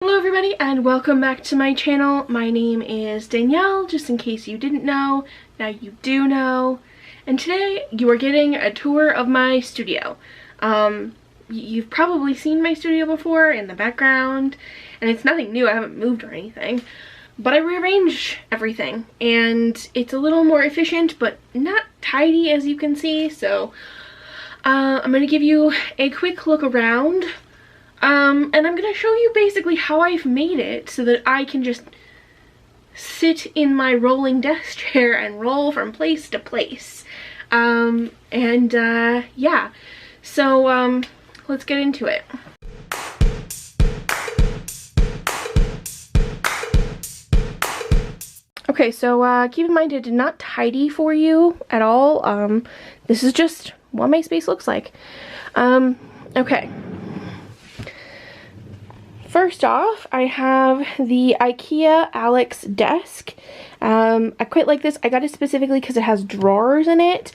Hello everybody and welcome back to my channel. My name is Danielle, just in case you didn't know. Now you do know. And today you are getting a tour of my studio. You've probably seen my studio before in the background, and it's nothing new. I haven't moved or anything. But I rearranged everything and it's a little more efficient but not tidy, as you can see. So I'm going to give you a quick look around. And I'm gonna show you basically how I've made it so that I can just sit in my rolling desk chair and roll from place to place. Yeah, so let's get into it. Okay, so keep in mind I did not tidy for you at all. This is just what my space looks like. Okay. First off, I have the IKEA Alex desk. I quite like this. I got it specifically because it has drawers in it.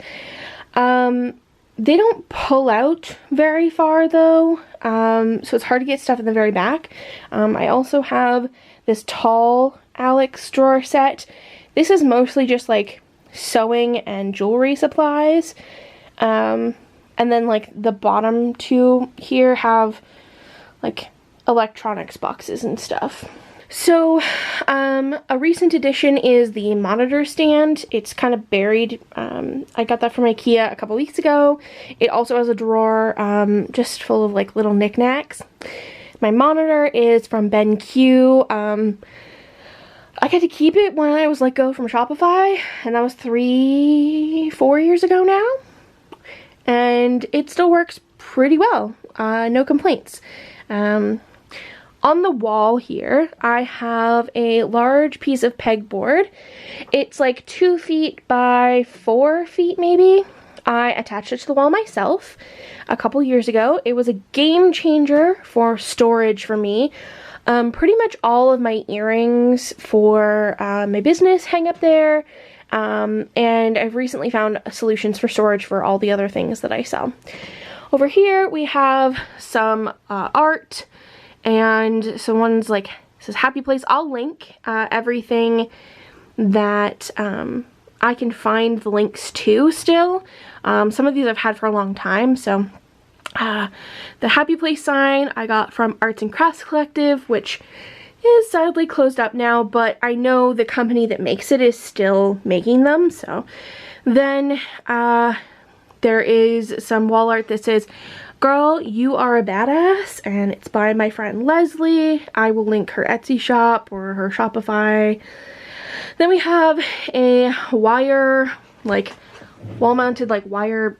They don't pull out very far though, so it's hard to get stuff in the very back. I also have this tall Alex drawer set. This is mostly just like sewing and jewelry supplies. And then like the bottom two here have like electronics boxes and stuff. So a recent addition is the monitor stand. It's kind of buried. I got that from IKEA a couple weeks ago. It also has a drawer just full of like little knickknacks. My monitor is from BenQ. I got to keep it when I was let go from Shopify, and that was 4 years ago now, and it still works pretty well. No complaints. On the wall here, I have a large piece of pegboard. It's like 2 feet by 4 feet maybe. I attached it to the wall myself a couple years ago. It was a game changer for storage for me. Pretty much all of my earrings for my business hang up there. And I've recently found solutions for storage for all the other things that I sell. Over here we have some art. And so one's like, says Happy Place. I'll link everything that I can find the links to still. Some of these I've had for a long time. So the Happy Place sign I got from Arts and Crafts Collective, which is sadly closed up now, but I know the company that makes it is still making them. So then there is some wall art that says, "Girl, you are a badass," and it's by my friend Leslie. I will link her Etsy shop or her Shopify. Then we have a wire, like wall-mounted like wire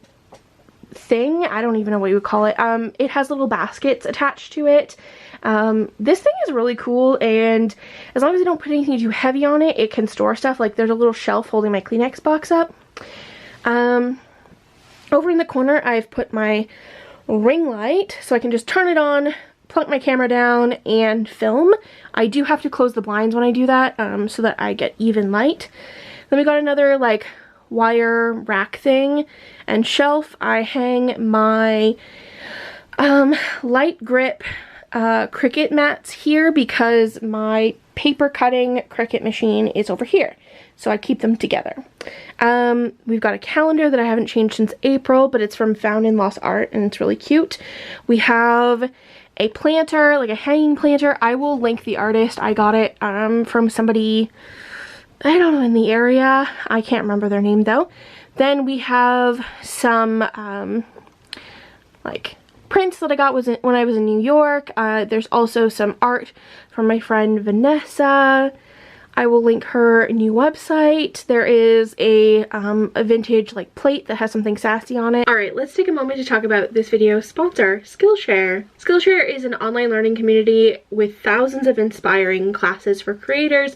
thing. I don't even know what you would call it. It has little baskets attached to it. This thing is really cool, and as long as I don't put anything too heavy on it, it can store stuff. Like there's a little shelf holding my Kleenex box up. Over in the corner I've put my ring light, so I can just turn it on, plunk my camera down, and film. I do have to close the blinds when I do that, so that I get even light. Then we got another like wire rack thing and shelf. I hang my light grip Cricut mats here because my paper cutting Cricut machine is over here. So I keep them together. We've got a calendar that I haven't changed since April, but it's from Found in Lost Art, and it's really cute. We have a planter, like a hanging planter. I will link the artist. I got it from somebody, I don't know, in the area. I can't remember their name though. Then we have some like prints that I got when I was in New York. There's also some art from my friend Vanessa. I will link her new website. There is a vintage like plate that has something sassy on it. Alright, let's take a moment to talk about this video's sponsor, Skillshare. Skillshare is an online learning community with thousands of inspiring classes for creators,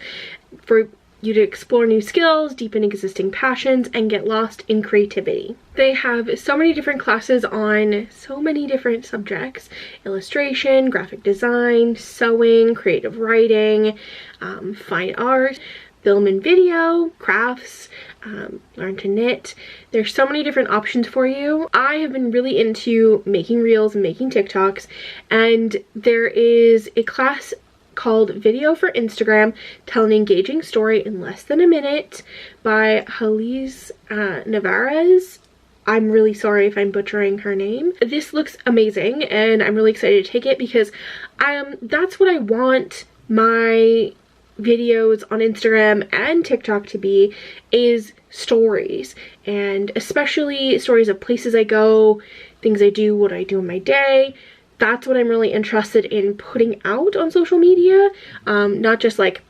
for you to explore new skills, deepen existing passions, and get lost in creativity. They have so many different classes on so many different subjects: illustration, graphic design, sewing, creative writing, fine art, film and video, crafts, learn to knit. There's so many different options for you. I have been really into making reels and making TikToks, and there is a class called Video for Instagram, Tell an Engaging Story in Less Than a Minute by Halise Navarez. I'm really sorry if I'm butchering her name. This looks amazing and I'm really excited to take it because that's what I want my videos on Instagram and TikTok to be, is stories, and especially stories of places I go, things I do, what I do in my day. That's what I'm really interested in putting out on social media, not just like,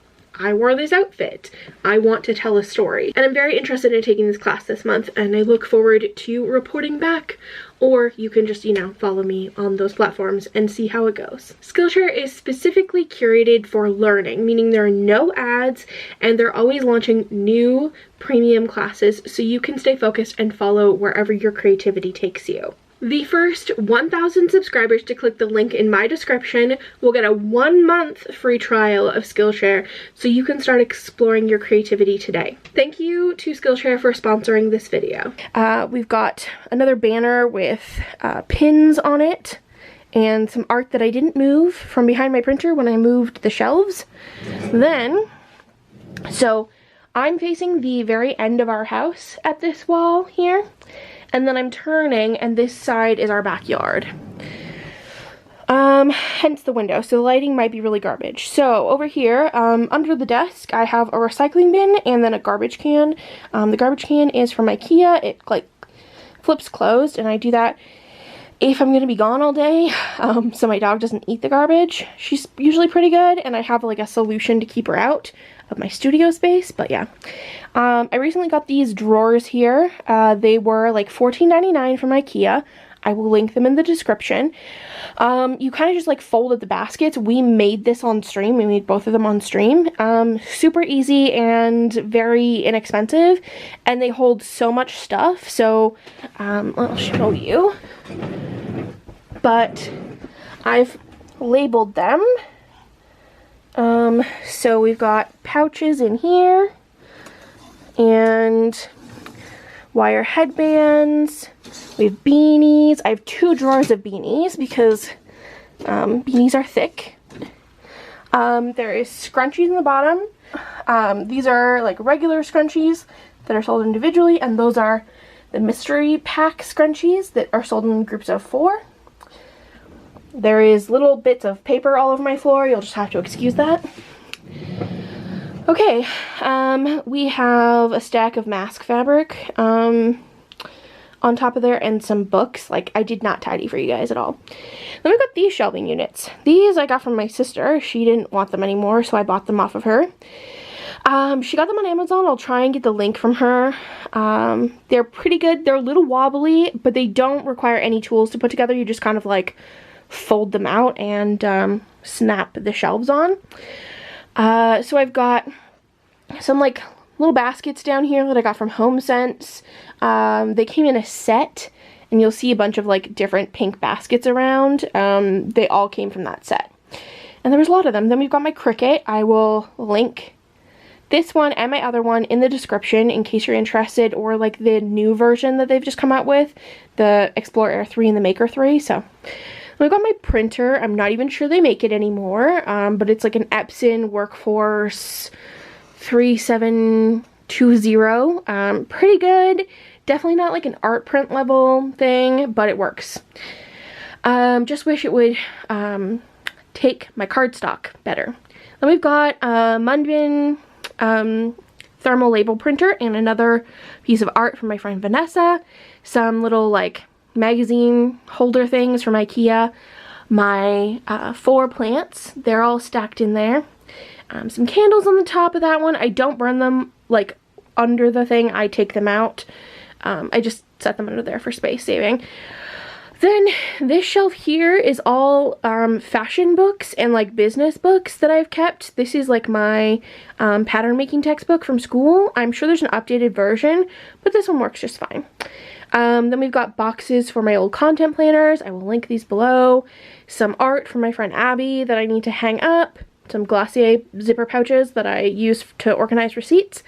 I wore this outfit. I want to tell a story. And I'm very interested in taking this class this month, and I look forward to reporting back. Or you can just, you know, follow me on those platforms and see how it goes. Skillshare is specifically curated for learning, meaning there are no ads and they're always launching new premium classes so you can stay focused and follow wherever your creativity takes you. The first 1,000 subscribers to click the link in my description will get a 1-month free trial of Skillshare so you can start exploring your creativity today. Thank you to Skillshare for sponsoring this video. We've got another banner with pins on it and some art that I didn't move from behind my printer when I moved the shelves. So I'm facing the very end of our house at this wall here. And then I'm turning, and this side is our backyard. Hence the window, so the lighting might be really garbage. So over here, under the desk, I have a recycling bin and then a garbage can. The garbage can is from IKEA. It like flips closed, and I do that if I'm gonna be gone all day, so my dog doesn't eat the garbage. She's usually pretty good, and I have like a solution to keep her out of my studio space, but yeah. I recently got these drawers here. They were like $14.99 from IKEA. I will link them in the description. You kind of just like folded the baskets. We made this on stream. We made both of them on stream. Super easy and very inexpensive, and they hold so much stuff. So I'll show you. But I've labeled them. So we've got pouches in here and wire headbands. We have beanies. I have 2 drawers of beanies because beanies are thick. There is scrunchies in the bottom. These are like regular scrunchies that are sold individually, and those are the mystery pack scrunchies that are sold in groups of 4. There is little bits of paper all over my floor. You'll just have to excuse that. Okay, we have a stack of mask fabric on top of there and some books. Like, I did not tidy for you guys at all. Then we've got these shelving units. These I got from my sister. She didn't want them anymore, so I bought them off of her. She got them on Amazon. I'll try and get the link from her. They're pretty good. They're a little wobbly, but they don't require any tools to put together. You just kind of like fold them out and snap the shelves on. So I've got some like little baskets down here that I got from HomeSense. They came in a set, and you'll see a bunch of like different pink baskets around. They all came from that set, and there was a lot of them. Then we've got my Cricut. I will link this one and my other one in the description in case you're interested, or like the new version that they've just come out with, the Explorer Air 3 and the Maker 3. So I've got my printer. I'm not even sure they make it anymore, but it's like an Epson Workforce 3720. Pretty good. Definitely not like an art print level thing, but it works. Just wish it would take my cardstock better. Then we've got Mundbin thermal label printer and another piece of art from my friend Vanessa. Some little like magazine holder things from IKEA. My 4 plants, they're all stacked in there. Some candles on the top of that one. I don't burn them like under the thing. I take them out. I just set them under there for space saving. Then this shelf here is all fashion books and like business books that I've kept. This is like my pattern making textbook from school. I'm sure there's an updated version, but this one works just fine. Then we've got boxes for my old content planners. I will link these below. Some art from my friend Abby that I need to hang up. some Glossier zipper pouches that I use to organize receipts.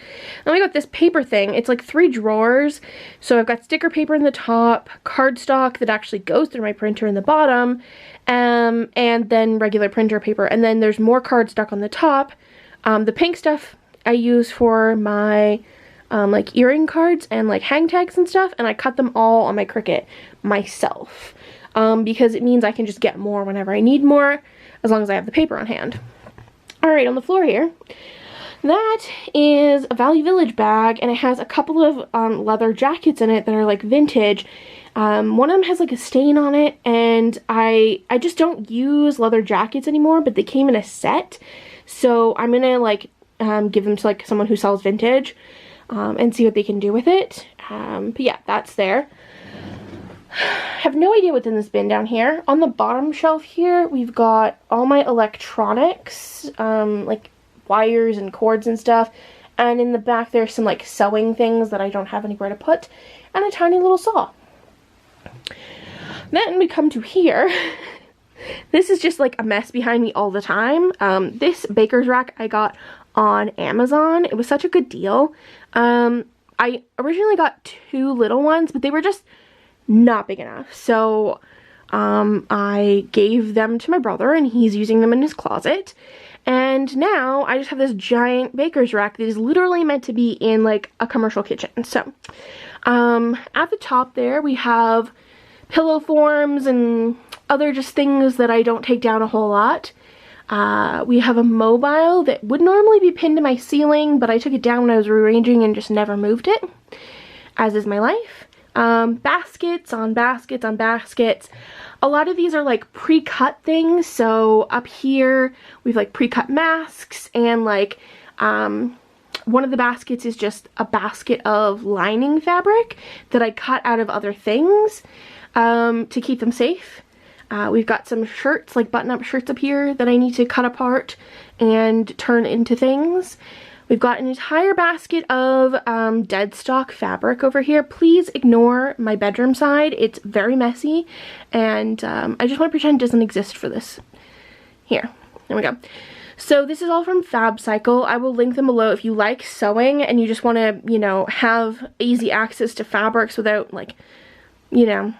And we got this paper thing. It's like 3 drawers. So I've got sticker paper in the top, cardstock that actually goes through my printer in the bottom, and then regular printer paper. And then there's more cardstock on the top. The pink stuff I use for my like earring cards and like hang tags and stuff, and I cut them all on my Cricut myself because it means I can just get more whenever I need more as long as I have the paper on hand. Alright, on the floor here, that is a Value Village bag, and it has a couple of leather jackets in it that are like vintage. One of them has like a stain on it, and I just don't use leather jackets anymore, but they came in a set, so I'm gonna like give them to like someone who sells vintage and see what they can do with it. But yeah, that's there. Have no idea what's in this bin down here. On the bottom shelf here, we've got all my electronics, like wires and cords and stuff. And in the back, there's some like sewing things that I don't have anywhere to put, and a tiny little saw. Then we come to here. This is just like a mess behind me all the time. This baker's rack I got on Amazon. It was such a good deal. I originally got 2 little ones, but they were just not big enough. So I gave them to my brother, and he's using them in his closet. And now I just have this giant baker's rack that is literally meant to be in like a commercial kitchen. So at the top there we have pillow forms and other just things that I don't take down a whole lot. We have a mobile that would normally be pinned to my ceiling, but I took it down when I was rearranging and just never moved it, as is my life. Baskets on baskets on baskets. A lot of these are like pre-cut things, so up here we've like pre-cut masks, and like one of the baskets is just a basket of lining fabric that I cut out of other things to keep them safe. We've got some shirts, like button-up shirts up here that I need to cut apart and turn into things. We've got an entire basket of dead stock fabric over here. Please ignore my bedroom side. It's very messy, and I just want to pretend it doesn't exist for this. Here, there we go. So this is all from Fab Cycle. I will link them below if you like sewing and you just want to, you know, have easy access to fabrics without, like, you know,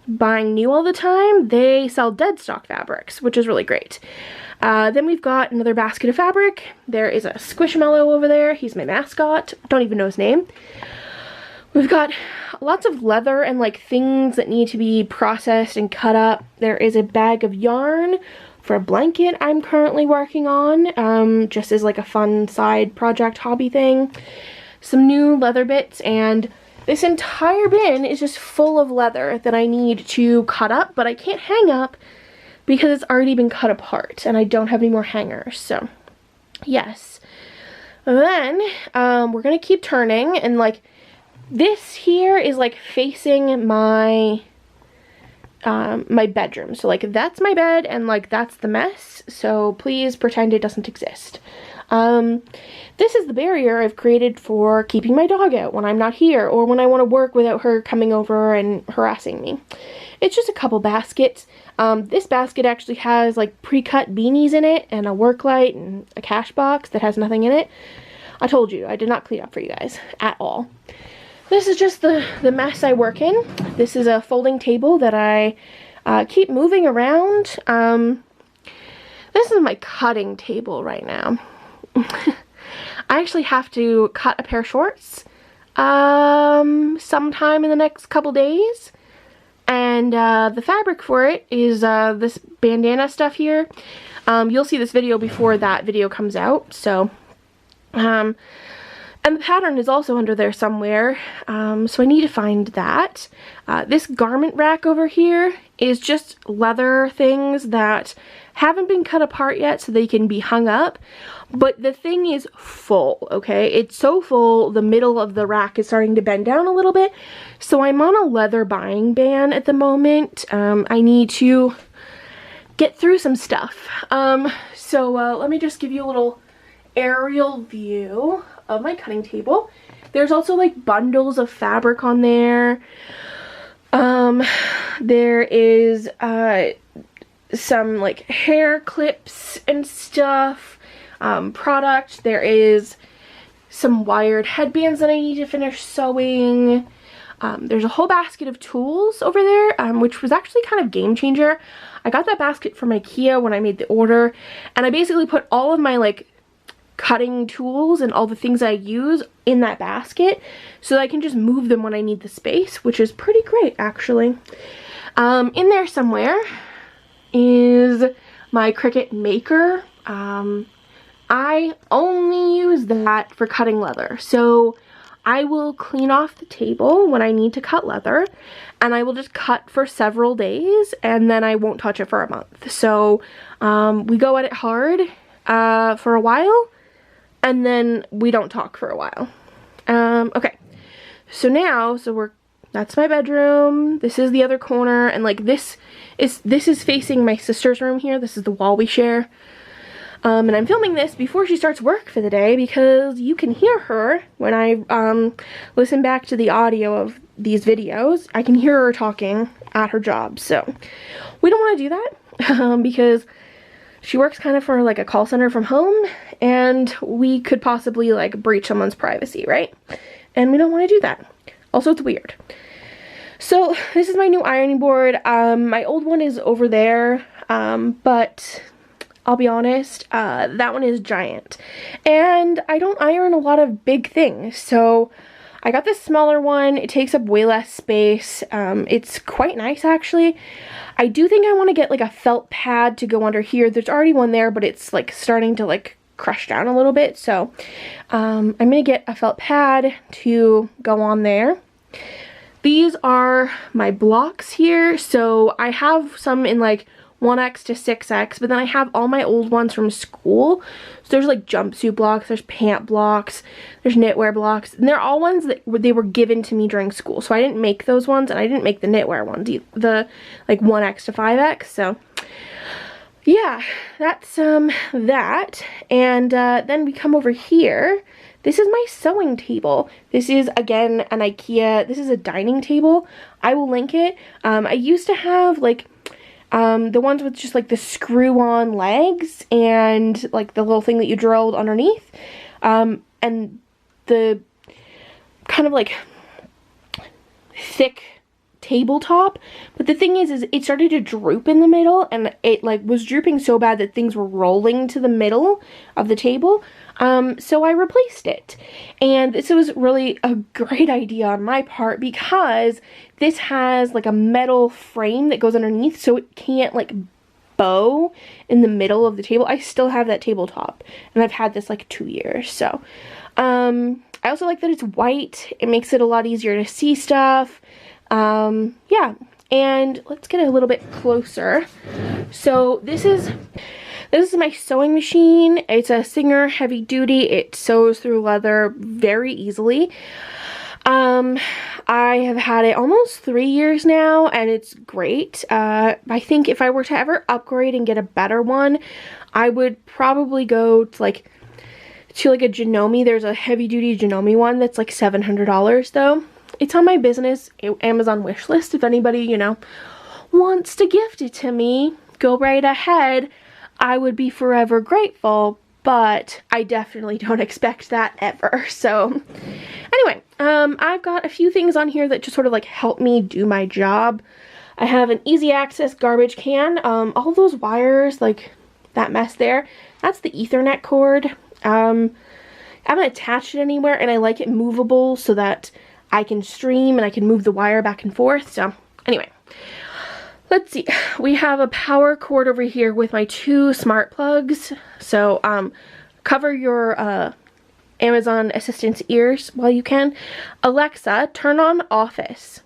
buying new all the time. They sell dead stock fabrics, which is really great. Then we've got another basket of fabric. There is a Squishmallow over there. He's my mascot. Don't even know his name. We've got lots of leather and like things that need to be processed and cut up. There is a bag of yarn for a blanket I'm currently working on, just as like a fun side project hobby thing. Some new leather bits, and this entire bin is just full of leather that I need to cut up, but I can't hang up because it's already been cut apart and I don't have any more hangers. So yes. Then we're gonna keep turning, and like this here is like facing my my bedroom. So like that's my bed, and like that's the mess. So please pretend it doesn't exist. This is the barrier I've created for keeping my dog out when I'm not here, or when I want to work without her coming over and harassing me. It's just a couple baskets. This basket actually has like pre-cut beanies in it, and a work light, and a cash box that has nothing in it. I told you, I did not clean up for you guys at all. This is just the mess I work in. This is a folding table that I keep moving around. This is my cutting table right now. I actually have to cut a pair of shorts sometime in the next couple days, and the fabric for it is this bandana stuff here. You'll see this video before that video comes out, so and the pattern is also under there somewhere, so I need to find that. This garment rack over here is just leather things that haven't been cut apart yet so they can be hung up, but the thing is full, okay? It's so full, the middle of the rack is starting to bend down a little bit, so I'm on a leather buying ban at the moment. I need to get through some stuff. So let me just give you a little aerial view of my cutting table. There's also like bundles of fabric on there. There is some like hair clips and stuff, product. There is some wired headbands that I need to finish sewing. There's a whole basket of tools over there, which was actually kind of game changer. I got that basket from IKEA when I made the order, and I basically put all of my like cutting tools and all the things I use in that basket so that I can just move them when I need the space, which is pretty great actually. In there somewhere is my Cricut Maker. I only use that for cutting leather, so I will clean off the table when I need to cut leather, and I will just cut for several days, and then I won't touch it for a month. So we go at it hard for a while, and then we don't talk for a while. Okay, so now, that's my bedroom. This is the other corner, and like this is facing my sister's room here. This is the wall we share. And I'm filming this before she starts work for the day because you can hear her when I listen back to the audio of these videos. I can hear her talking at her job, so we don't want to do that because she works kind of for like a call center from home, and we could possibly like breach someone's privacy, right? And we don't want to do that. Also, it's weird. So this is my new ironing board. My old one is over there, but I'll be honest, that one is giant, and I don't iron a lot of big things, so I got this smaller one. It takes up way less space. It's quite nice actually. I do think I want to get like a felt pad to go under here. There's already one there, but it's like starting to like crush down a little bit, so I'm gonna get a felt pad to go on there. These are my blocks here, so I have some in like 1X to 6X, but then I have all my old ones from school. So there's like jumpsuit blocks, there's pant blocks, there's knitwear blocks, and they're all ones that they were given to me during school. So I didn't make those ones, and I didn't make the knitwear ones, the like 1X to 5X. So yeah, that's that. And then we come over here. This is my sewing table. This is, again, an IKEA. This is a dining table. I will link it. I used to have like the ones with just like the screw-on legs and like the little thing that you drilled underneath, and the kind of like thick tabletop. But the thing is it started to droop in the middle, and it like was drooping so bad that things were rolling to the middle of the table. So I replaced it, and this was really a great idea on my part because this has like a metal frame that goes underneath, so it can't like bow in the middle of the table. I still have that tabletop, and I've had this like 2 years. So I also like that it's white. It makes it a lot easier to see stuff. Yeah, and let's get a little bit closer. So this is my sewing machine. It's a Singer heavy duty. It sews through leather very easily. I have had it almost 3 years now, and it's great. I think if I were to ever upgrade and get a better one, I would probably go to like a Janome. There's a heavy duty Janome one that's like $700 though. It's on my business Amazon wish list. If anybody, you know, wants to gift it to me, go right ahead. I would be forever grateful, but I definitely don't expect that ever. So anyway, I've got a few things on here that just sort of like help me do my job. I have an easy access garbage can. All those wires, like that mess there, that's the Ethernet cord. I haven't attached it anywhere, and I like it movable so that I can stream and I can move the wire back and forth. So anyway, let's see. We have a power cord over here with my 2 smart plugs. So cover your Amazon Assistant's ears while you can. Alexa, turn on Office.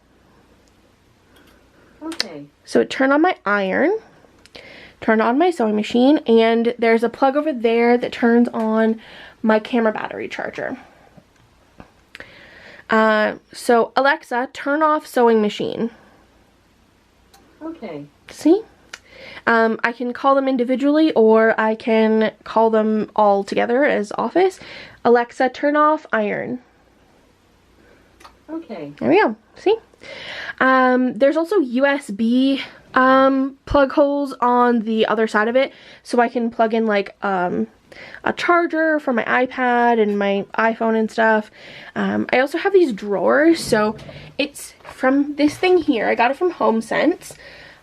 Okay. So turn on my iron, turn on my sewing machine, and there's a plug over there that turns on my camera battery charger. So Alexa, turn off sewing machine. Okay. See? I can call them individually, or I can call them all together as Office. Alexa, turn off iron. Okay. There we go. See? There's also USB plug holes on the other side of it, so I can plug in like a charger for my iPad and my iPhone and stuff. I also have these drawers, so it's from this thing here. I got it from HomeSense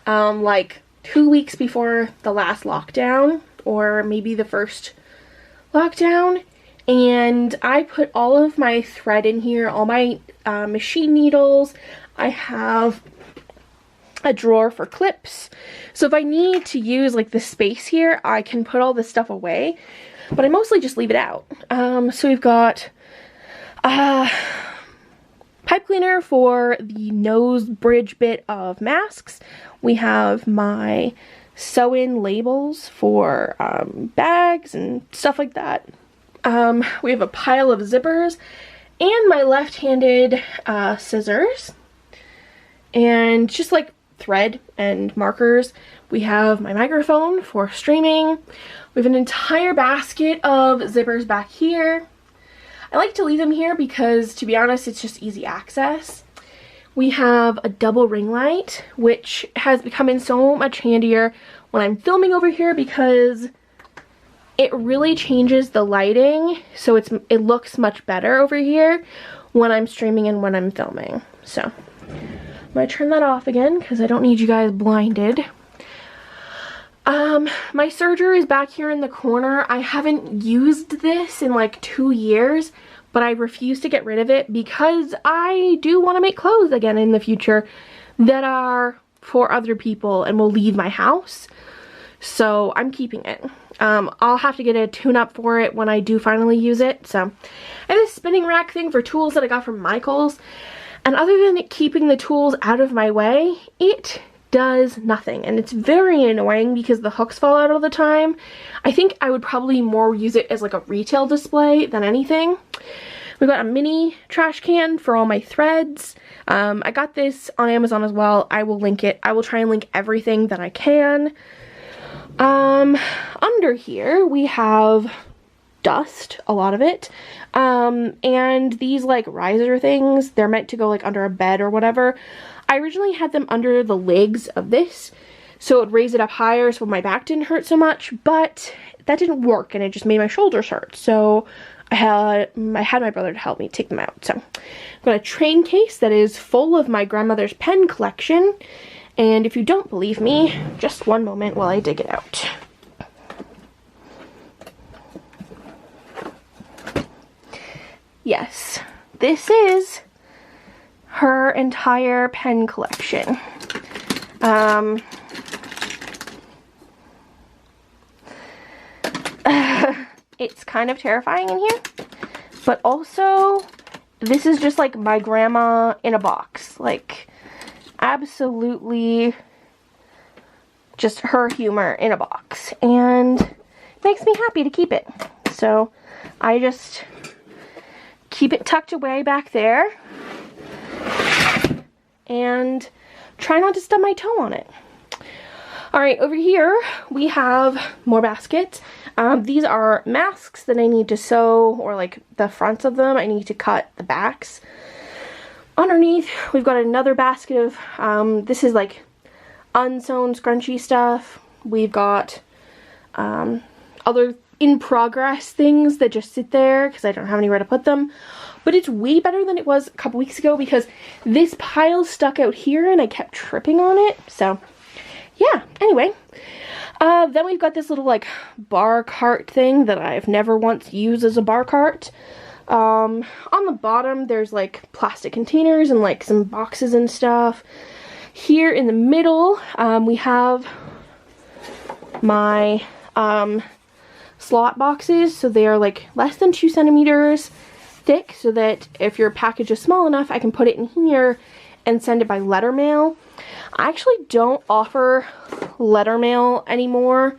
like 2 weeks before the last lockdown, or maybe the first lockdown, and I put all of my thread in here, all my machine needles. I have a drawer for clips, so if I need to use like the space here, I can put all this stuff away, but I mostly just leave it out. So we've got pipe cleaner for the nose bridge bit of masks. We have my sew-in labels for bags and stuff like that. We have a pile of zippers and my left-handed scissors, and just like thread and markers. We have my microphone for streaming. We have an entire basket of zippers back here. I like to leave them here because, to be honest, it's just easy access. We have a double ring light, which has become so much handier when I'm filming over here because it really changes the lighting, so it looks much better over here when I'm streaming and when I'm filming. So I'm gonna turn that off again because I don't need you guys blinded. My serger is back here in the corner. I haven't used this in like 2 years, but I refuse to get rid of it because I do want to make clothes again in the future that are for other people and will leave my house. So I'm keeping it. I'll have to get a tune-up for it when I do finally use it. So I have this spinning rack thing for tools that I got from Michael's, and other than it keeping the tools out of my way, it does nothing, and it's very annoying because the hooks fall out all the time. I think I would probably more use it as like a retail display than anything. We've got a mini trash can for all my threads. I got this on Amazon as well. I will link it. I will try and link everything that I can. Under here we have dust, a lot of it, and these like riser things, they're meant to go like under a bed or whatever. I originally had them under the legs of this, so it would raise it up higher so my back didn't hurt so much, but that didn't work and it just made my shoulders hurt. So I had my brother to help me take them out. So I've got a train case that is full of my grandmother's pen collection, and if you don't believe me, just one moment while I dig it out. Yes, this is her entire pen collection. It's kind of terrifying in here, but also this is just like my grandma in a box. Like, absolutely just her humor in a box, and it makes me happy to keep it. So I just keep it tucked away back there and try not to stub my toe on it. Alright, over here we have more baskets. These are masks that I need to sew, or like the fronts of them. I need to cut the backs. Underneath we've got another basket of, this is like unsewn scrunchy stuff. We've got other in progress things that just sit there because I don't have anywhere to put them. But it's way better than it was a couple weeks ago because this pile stuck out here and I kept tripping on it. So yeah, anyway. Then we've got this little like bar cart thing that I've never once used as a bar cart. On the bottom there's like plastic containers and like some boxes and stuff. Here in the middle we have my slot boxes, so they are like less than 2 centimeters thick, so that if your package is small enough I can put it in here and send it by letter mail. I actually don't offer letter mail anymore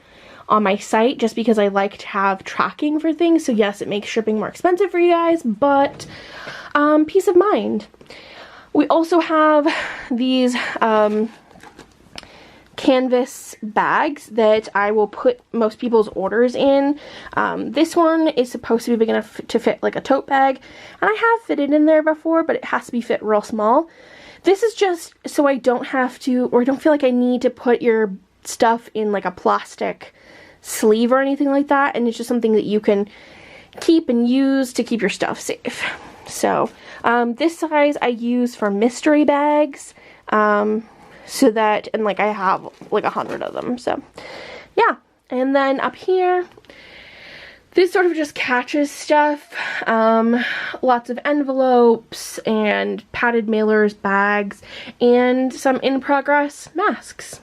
on my site just because I like to have tracking for things. So yes, it makes shipping more expensive for you guys, but peace of mind. We also have these canvas bags that I will put most people's orders in. This one is supposed to be big enough to fit like a tote bag, and I have fitted in there before, but it has to be fit real small. this is just so I don't have to, or I don't feel like I need to put your stuff in like a plastic sleeve or anything like that, and it's just something that you can keep and use to keep your stuff safe. So this size I use for mystery bags, so that, and like I have like 100 of them, so yeah. And then up here, this sort of just catches stuff, lots of envelopes and padded mailers, bags, and some in-progress masks.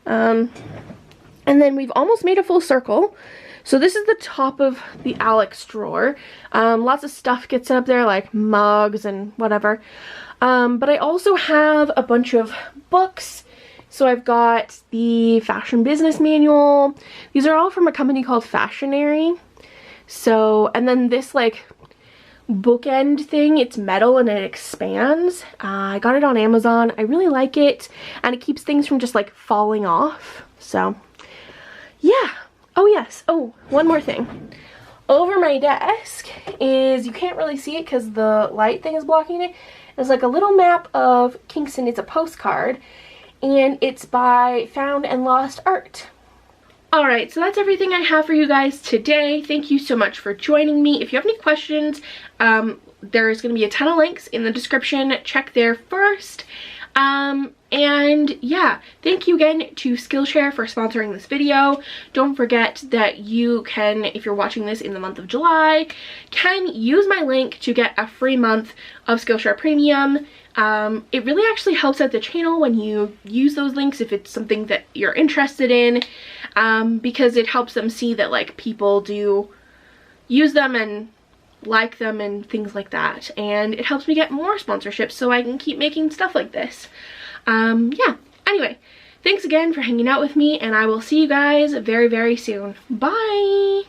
And then we've almost made a full circle. So this is the top of the Alex drawer. Lots of stuff gets up there, like mugs and whatever. But I also have a bunch of books. So I've got the Fashion Business Manual. These are all from a company called Fashionary. So, and then this like bookend thing, it's metal and it expands. I got it on Amazon. I really like it, and it keeps things from just like falling off. So yeah. Oh yes, oh, one more thing. Over my desk is, you can't really see it because the light thing is blocking it, there's like a little map of Kingston. It's a postcard, and it's by Found and Lost Art. Alright, so that's everything I have for you guys today. Thank you so much for joining me. If you have any questions, there's going to be a ton of links in the description. Check there first. And yeah, thank you again to Skillshare for sponsoring this video. Don't forget that you can, if you're watching this in the month of July, can use my link to get a free month of Skillshare Premium. It really actually helps out the channel when you use those links if it's something that you're interested in, because it helps them see that like people do use them and like them and things like that, and it helps me get more sponsorships so I can keep making stuff like this. Yeah, anyway, thanks again for hanging out with me, and I will see you guys very, very soon. Bye!